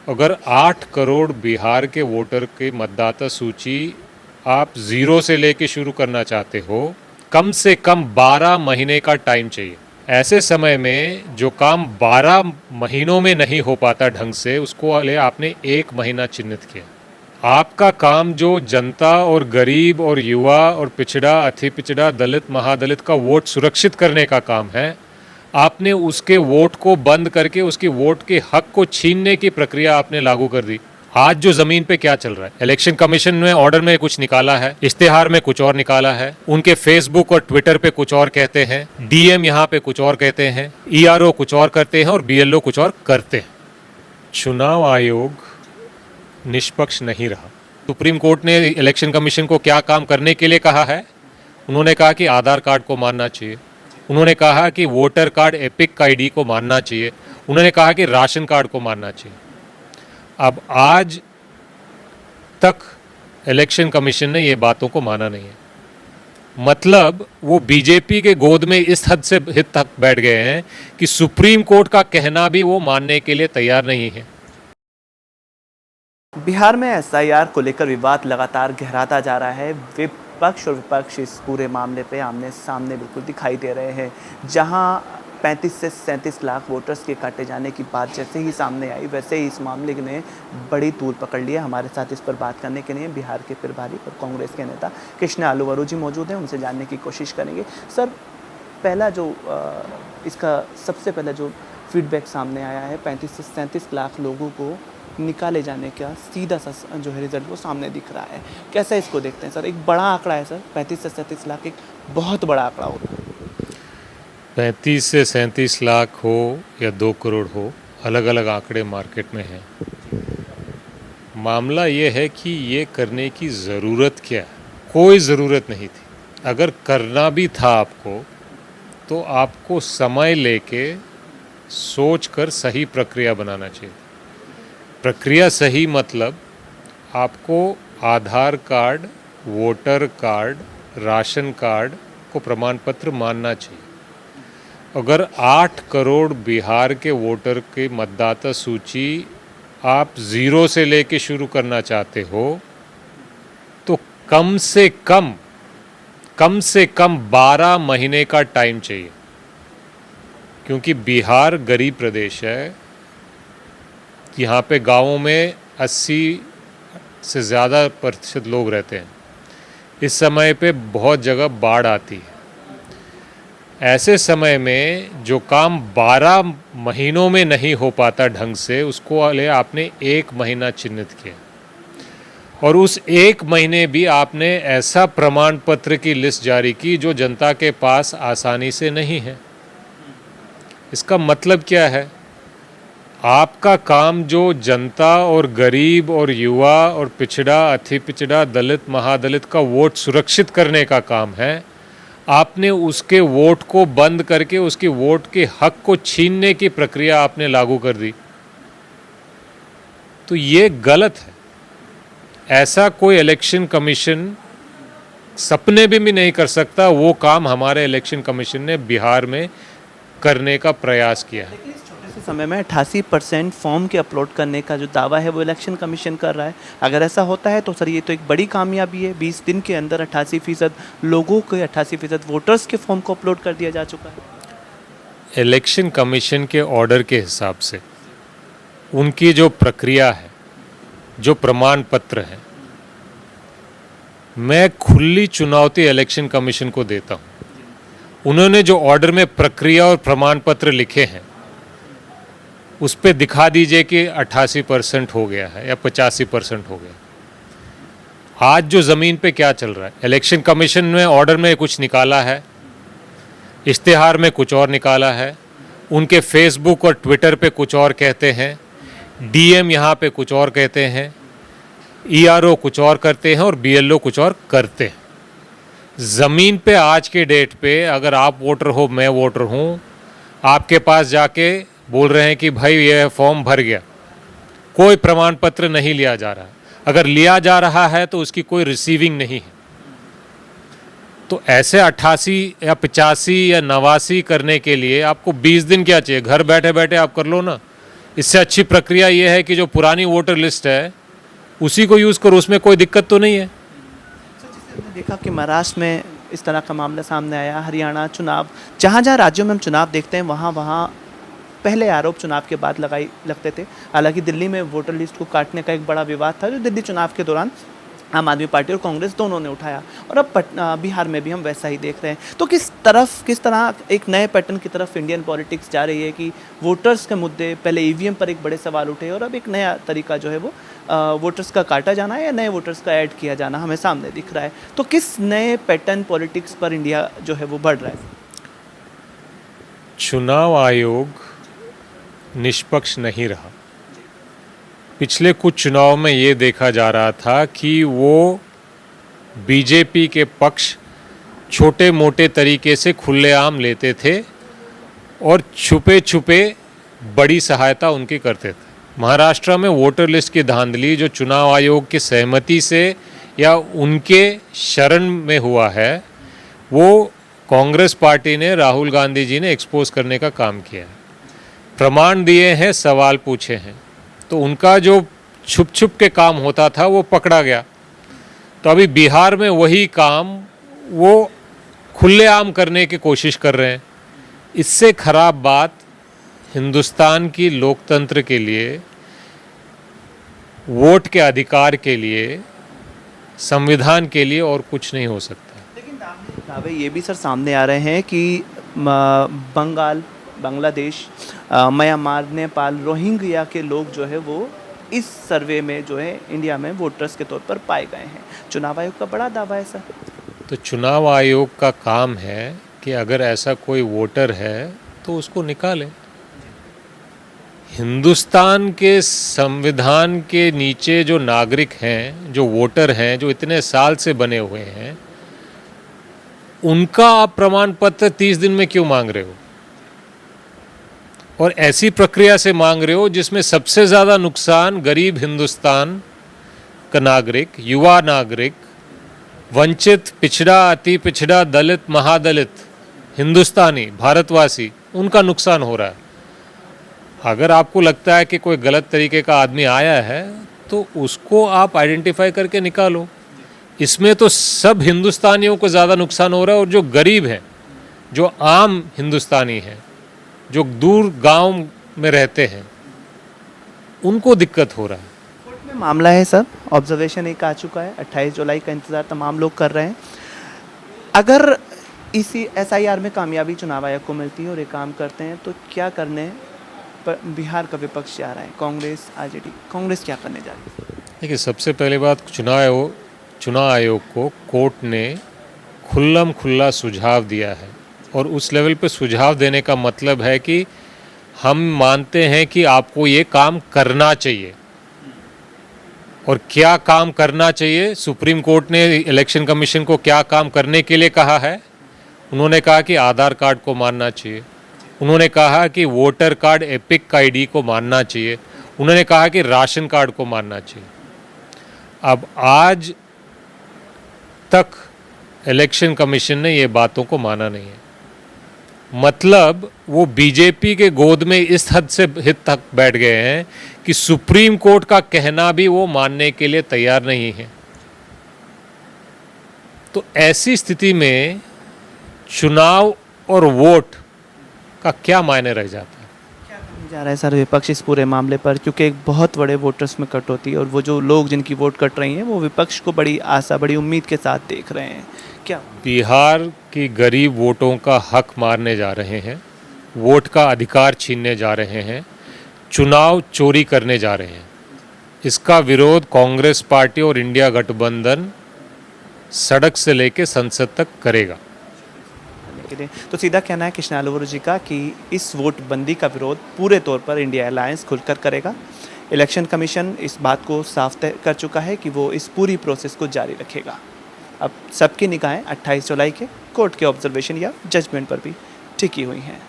अगर 8 करोड़ बिहार के वोटर के मतदाता सूची आप ज़ीरो से लेके शुरू करना चाहते हो, कम से कम 12 महीने का टाइम चाहिए। ऐसे समय में जो काम 12 महीनों में नहीं हो पाता ढंग से, उसको ले आपने 1 महीना चिन्हित किया। आपका काम जो जनता और गरीब और युवा और पिछड़ा, अति पिछड़ा, दलित, महादलित का वोट सुरक्षित करने का काम है, आपने उसके वोट को बंद करके उसके वोट के हक को छीनने की प्रक्रिया आपने लागू कर दी। आज जो जमीन पे क्या चल रहा है, इलेक्शन कमीशन ने ऑर्डर में कुछ निकाला है, इश्तेहार में कुछ और निकाला है, उनके फेसबुक और ट्विटर पे कुछ और कहते हैं, डीएम यहाँ पे कुछ और कहते हैं, ईआरओ कुछ और करते हैं और बीएलओ कुछ और करते हैं। चुनाव आयोग निष्पक्ष नहीं रहा। सुप्रीम कोर्ट ने इलेक्शन कमीशन को क्या काम करने के लिए कहा है? उन्होंने कहा कि आधार कार्ड को मानना चाहिए, उन्होंने कहा कि वोटर कार्ड एपिक आईडी को मानना चाहिए, उन्होंने कहा कि राशन कार्ड को मानना चाहिए। अब आज तक इलेक्शन कमीशन ने ये बातों को माना नहीं है। मतलब वो बीजेपी के गोद में इस हद से हित तक बैठ गए हैं कि सुप्रीम कोर्ट का कहना भी वो मानने के लिए तैयार नहीं है। बिहार में एसआईआर को लेकर विवाद लगातार गहराता जा रहा है। विपक्ष और विपक्ष इस पूरे मामले पे आमने सामने बिल्कुल दिखाई दे रहे हैं। जहां 35 से 37 लाख वोटर्स के काटे जाने की बात जैसे ही सामने आई, वैसे ही इस मामले ने बड़ी तूल पकड़ लिया। हमारे साथ इस पर बात करने के लिए बिहार के प्रभारी और कांग्रेस के नेता कृष्ण आलूवारू जी मौजूद हैं। उनसे जानने की कोशिश करेंगे। सर, पहला जो इसका सबसे पहला जो फीडबैक सामने आया है, 35 से 37 लाख लोगों को निकाले जाने का सीधा सा जो है रिजल्ट वो सामने दिख रहा है। कैसा इसको देखते हैं सर? एक बड़ा आंकड़ा है सर, 35 से 37 लाख एक बहुत बड़ा आंकड़ा होता है। 35 से 37 लाख हो या 2 करोड़ हो, अलग अलग आंकड़े मार्केट में हैं। मामला ये है कि ये करने की ज़रूरत क्या है? कोई ज़रूरत नहीं थी। अगर करना भी था आपको, तो आपको समय लेके सोच कर सही प्रक्रिया बनाना चाहिए। प्रक्रिया सही मतलब आपको Aadhaar card, voter card, ration card को प्रमाण पत्र मानना चाहिए। अगर 8 करोड़ बिहार के वोटर के मतदाता सूची आप ज़ीरो से लेके शुरू करना चाहते हो, तो कम से कम 12 महीने का टाइम चाहिए। क्योंकि बिहार गरीब प्रदेश है, यहाँ पे गाँवों में 80 से ज़्यादा प्रतिशत लोग रहते हैं। इस समय पे बहुत जगह बाढ़ आती है। ऐसे समय में जो काम 12 महीनों में नहीं हो पाता ढंग से, उसको ले आपने 1 महीना चिन्हित किया। और उस 1 महीने भी आपने ऐसा प्रमाण पत्र की लिस्ट जारी की जो जनता के पास आसानी से नहीं है। इसका मतलब क्या है? आपका काम जो जनता और गरीब और युवा और पिछड़ा, अति पिछड़ा, दलित, महादलित का वोट सुरक्षित करने का काम है, आपने उसके वोट को बंद करके उसके वोट के हक को छीनने की प्रक्रिया आपने लागू कर दी। तो ये गलत है। ऐसा कोई इलेक्शन कमीशन सपने में भी नहीं कर सकता। वो काम हमारे इलेक्शन कमीशन ने बिहार में करने का प्रयास किया है। लेकिन इस छोटे से समय में 88% फॉर्म के अपलोड करने का जो दावा है वो इलेक्शन कमीशन कर रहा है। अगर ऐसा होता है तो सर ये तो एक बड़ी कामयाबी है। 20 दिन के अंदर 88% लोगों के 88% वोटर्स के फॉर्म को अपलोड कर दिया जा चुका है। इलेक्शन कमीशन के ऑर्डर के हिसाब से उनकी जो प्रक्रिया है, जो प्रमाण पत्र है, मैं खुली चुनौती इलेक्शन कमीशन को देता हूं। उन्होंने जो ऑर्डर में प्रक्रिया और प्रमाण पत्र लिखे हैं, उस पे दिखा दीजिए कि 88% हो गया है या 85% हो गया। आज जो ज़मीन पे क्या चल रहा है, इलेक्शन कमीशन ने ऑर्डर में कुछ निकाला है, इश्तेहार में कुछ और निकाला है, उनके फेसबुक और ट्विटर पे कुछ और कहते हैं, डीएम यहाँ पे कुछ और कहते हैं, ईआरओ कुछ और करते हैं और बीएलओ कुछ और करते हैं। ज़मीन पे आज के डेट पे अगर आप वोटर हो, मैं वोटर हूँ, आपके पास जाके बोल रहे हैं कि भाई ये फॉर्म भर गया, कोई प्रमाण पत्र नहीं लिया जा रहा। अगर लिया जा रहा है तो उसकी कोई रिसीविंग नहीं है। तो ऐसे 88 या 85 या 89 करने के लिए आपको 20 दिन क्या चाहिए? घर बैठे बैठे आप कर लो ना। इससे अच्छी प्रक्रिया ये है कि जो पुरानी वोटर लिस्ट है उसी को यूज़ करो, उसमें कोई दिक्कत तो नहीं है। हमने देखा कि महाराष्ट्र में इस तरह का मामला सामने आया, हरियाणा चुनाव, जहाँ जहाँ राज्यों में हम चुनाव देखते हैं वहाँ वहाँ पहले आरोप चुनाव के बाद लगते थे। हालांकि दिल्ली में वोटर लिस्ट को काटने का एक बड़ा विवाद था जो दिल्ली चुनाव के दौरान आम आदमी पार्टी और कांग्रेस दोनों ने उठाया, और अब बिहार में भी हम वैसा ही देख रहे हैं। तो किस तरह एक नए पैटर्न की तरफ इंडियन पॉलिटिक्स जा रही है कि वोटर्स के मुद्दे, पहले ईवीएम पर एक बड़े सवाल उठे और अब एक नया तरीका जो है वो वोटर्स का काटा जाना है या नए वोटर्स का ऐड किया जाना हमें सामने दिख रहा है। तो किस नए पैटर्न पॉलिटिक्स पर इंडिया जो है वो बढ़ रहा है? चुनाव आयोग निष्पक्ष नहीं रहा। पिछले कुछ चुनाव में ये देखा जा रहा था कि वो बीजेपी के पक्ष छोटे मोटे तरीके से खुलेआम लेते थे और छुपे छुपे बड़ी सहायता उनकी करते थे। महाराष्ट्र में वोटर लिस्ट की धांधली जो चुनाव आयोग की सहमति से या उनके शरण में हुआ है, वो कांग्रेस पार्टी ने, राहुल गांधी जी ने एक्सपोज करने का काम किया है। प्रमाण दिए हैं, सवाल पूछे हैं, तो उनका जो छुप छुप के काम होता था वो पकड़ा गया। तो अभी बिहार में वही काम वो खुलेआम करने की कोशिश कर रहे हैं। इससे खराब बात हिंदुस्तान की लोकतंत्र के लिए, वोट के अधिकार के लिए, संविधान के लिए और कुछ नहीं हो सकता। लेकिन दावे ये भी सर सामने आ रहे हैं कि बंगाल, बांग्लादेश, म्यांमार, नेपाल, रोहिंग्या के लोग जो है वो इस सर्वे में जो है इंडिया में वोटर्स के तौर पर पाए गए हैं। चुनाव आयोग का बड़ा दावा है सर। तो चुनाव आयोग का काम है कि अगर ऐसा कोई वोटर है तो उसको निकाले। हिंदुस्तान के संविधान के नीचे जो नागरिक हैं, जो वोटर हैं, जो इतने साल से बने हुए हैं, उनका आप प्रमाण पत्र 30 दिन में क्यों मांग रहे हो? और ऐसी प्रक्रिया से मांग रहे हो जिसमें सबसे ज़्यादा नुकसान गरीब हिंदुस्तान का नागरिक, युवा नागरिक, वंचित, पिछड़ा, अति पिछड़ा, दलित, महादलित, हिंदुस्तानी, भारतवासी, उनका नुकसान हो रहा है। अगर आपको लगता है कि कोई गलत तरीके का आदमी आया है तो उसको आप आइडेंटिफाई करके निकालो। इसमें तो सब हिंदुस्तानियों को ज़्यादा नुकसान हो रहा है, और जो गरीब हैं, जो आम हिंदुस्तानी हैं, जो दूर गांव में रहते हैं, उनको दिक्कत हो रहा है। कोर्ट में मामला है सर, ऑब्जर्वेशन एक आ चुका है, 28 जुलाई का इंतज़ार तमाम लोग कर रहे हैं। अगर इसी SIR में कामयाबी चुनाव आयोग को मिलती है और ये काम करते हैं तो क्या करने पर बिहार का विपक्ष जा रहा है, कांग्रेस, RJD, कांग्रेस क्या करने जा रही है? देखिए, सबसे पहले बात, चुनाव आयोग को कोर्ट ने खुल्ला सुझाव दिया है, और उस लेवल पे सुझाव देने का मतलब है कि हम मानते हैं कि आपको ये काम करना चाहिए। और क्या काम करना चाहिए? सुप्रीम कोर्ट ने इलेक्शन कमीशन को क्या काम करने के लिए कहा है? उन्होंने कहा कि आधार कार्ड को मानना चाहिए, उन्होंने कहा कि वोटर कार्ड एपिक ID को मानना चाहिए, उन्होंने कहा कि राशन कार्ड को मानना चाहिए। अब आज तक इलेक्शन कमीशन ने ये बातों को माना नहीं है। मतलब वो बीजेपी के गोद में इस हद से हित तक बैठ गए हैं कि सुप्रीम कोर्ट का कहना भी वो मानने के लिए तैयार नहीं है। तो ऐसी स्थिति में चुनाव और वोट का क्या मायने रह जाता है? क्या करने जा रहा है सर विपक्ष इस पूरे मामले पर? क्योंकि एक बहुत बड़े वोटर्स में कट होती है और वो जो लोग जिनकी वोट कट रही हैं वो विपक्ष को बड़ी आशा, बड़ी उम्मीद के साथ देख रहे हैं। क्या बिहार की गरीब वोटों का हक मारने जा रहे हैं, वोट का अधिकार छीनने जा रहे हैं, चुनाव चोरी करने जा रहे हैं। इसका विरोध कांग्रेस पार्टी और इंडिया गठबंधन सड़क से लेकर संसद तक करेगा। तो सीधा कहना है कृष्णा गुरु जी का कि इस वोट बंदी का विरोध पूरे तौर पर इंडिया अलायंस खुलकर करेगा। इलेक्शन कमीशन इस बात को साफ तय कर चुका है कि वो इस पूरी प्रोसेस को जारी रखेगा। अब सबकी निगाहें 28 जुलाई के कोर्ट के ऑब्जर्वेशन या जजमेंट पर भी टिकी हुई हैं।